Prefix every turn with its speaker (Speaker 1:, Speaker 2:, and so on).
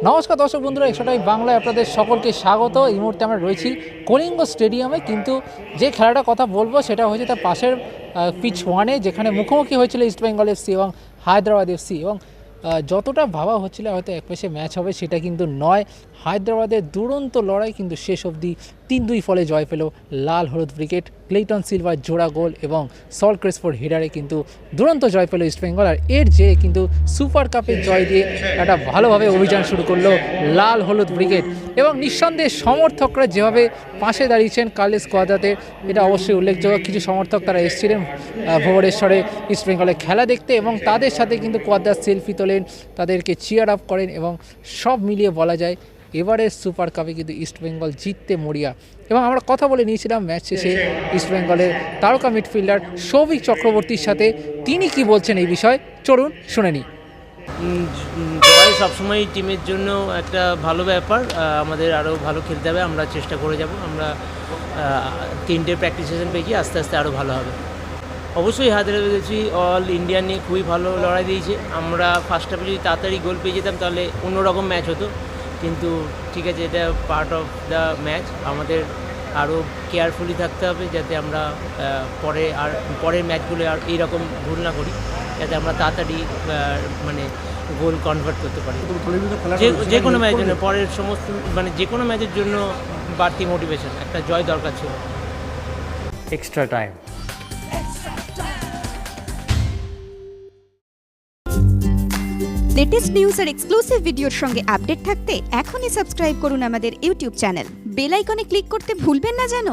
Speaker 1: নমস্কার দর্শক বন্ধুরা, একশোটাই বাংলায় আপনাদের সকলকে স্বাগত। এই মুহূর্তে আমরা রয়েছি কলিঙ্গ স্টেডিয়ামে, কিন্তু যে খেলাটার কথা বলবো সেটা হচ্ছে তার পাশের পিচ ওয়ানে, যেখানে মুখোমুখি হয়েছিল ইস্টবেঙ্গল এফসি এবং হায়দ্রাবাদ এফসি। এবং যতটা ভাবা হচ্ছিল হয়তো এক পেশে ম্যাচ হবে, সেটা কিন্তু নয়। হায়দ্রাবাদের দুরন্ত লড়াই, কিন্তু শেষ অবধি 3-2 ফলে জয় পেল লাল হলুদ ব্রিগেড। ক্লেটন সিলভার জোড়া গোল এবং সল ক্রেসফোর্ড হেডারে কিন্তু দুরন্ত জয় পেল ইস্টবেঙ্গল। আর এর যে কিন্তু সুপার কাপের জয় দিয়ে একটা ভালোভাবে অভিযান শুরু করলো লাল হলুদ ব্রিগেড। এবং নিঃসন্দেহে সমর্থকরা যেভাবে পাশে দাঁড়িয়েছেন কার্লেস কোয়াদ্রাতের, এটা অবশ্যই উল্লেখযোগ্য। কিছু সমর্থক তারা এসেছিলেন ভুবনেশ্বরে ইস্টবেঙ্গলের খেলা দেখতে, এবং তাদের সাথে কিন্তু কোয়াদ্রা সেলফি তোলেন, তাদেরকে চিয়ার আপ করেন, এবং সব মিলিয়ে বলা যায় এবারের সুপার কাপে কিন্তু ইস্টবেঙ্গল জিততে মরিয়া। এবং আমরা কথা বলে নিয়েছিলাম ম্যাচ শেষে ইস্টবেঙ্গলের তারকা মিডফিল্ডার সৌভিক চক্রবর্তীর সাথে। তিনি কি বলছেন এই বিষয়ে, চলুন শুনে নিই।
Speaker 2: জয় সবসময় টিমের জন্য একটা ভালো ব্যাপার। আমাদের আরও ভালো খেলতে হবে, আমরা চেষ্টা করে যাব। আমরা 3টে প্র্যাকটিস সেশন পেয়েছি, আস্তে আস্তে আরও ভালো হবে। অবশ্যই হায়দ্রাবাদ এফসি অল ইন্ডিয়া নিয়ে খুবই ভালো লড়াই দিয়েছে। আমরা ফার্স্ট হাফে যদি তাড়াতাড়ি গোল পেয়ে যেতাম তাহলে অন্যরকম ম্যাচ হতো, কিন্তু ঠিক আছে, এটা পার্ট অফ দ্য ম্যাচ। আমাদের আরও কেয়ারফুলি থাকতে হবে যাতে আমরা পরের ম্যাচগুলো আর এইরকম ভুল না করি, যাতে আমরা তাড়াতাড়ি মানে গোল কনভার্ট করতে পারি যে কোনো ম্যাচের জন্য। পরের সমস্ত যে কোনো ম্যাচের জন্য বাড়তি মোটিভেশন, একটা জয় দরকার ছিল।
Speaker 3: Extra time.
Speaker 4: লেটেস্ট নিউজ আর এক্সক্লুসিভ ভিডিওর সঙ্গে আপডেট থাকতে এখনই সাবস্ক্রাইব করুন আমাদের ইউটিউব চ্যানেল। বেল আইকনে ক্লিক করতে ভুলবেন না যেন।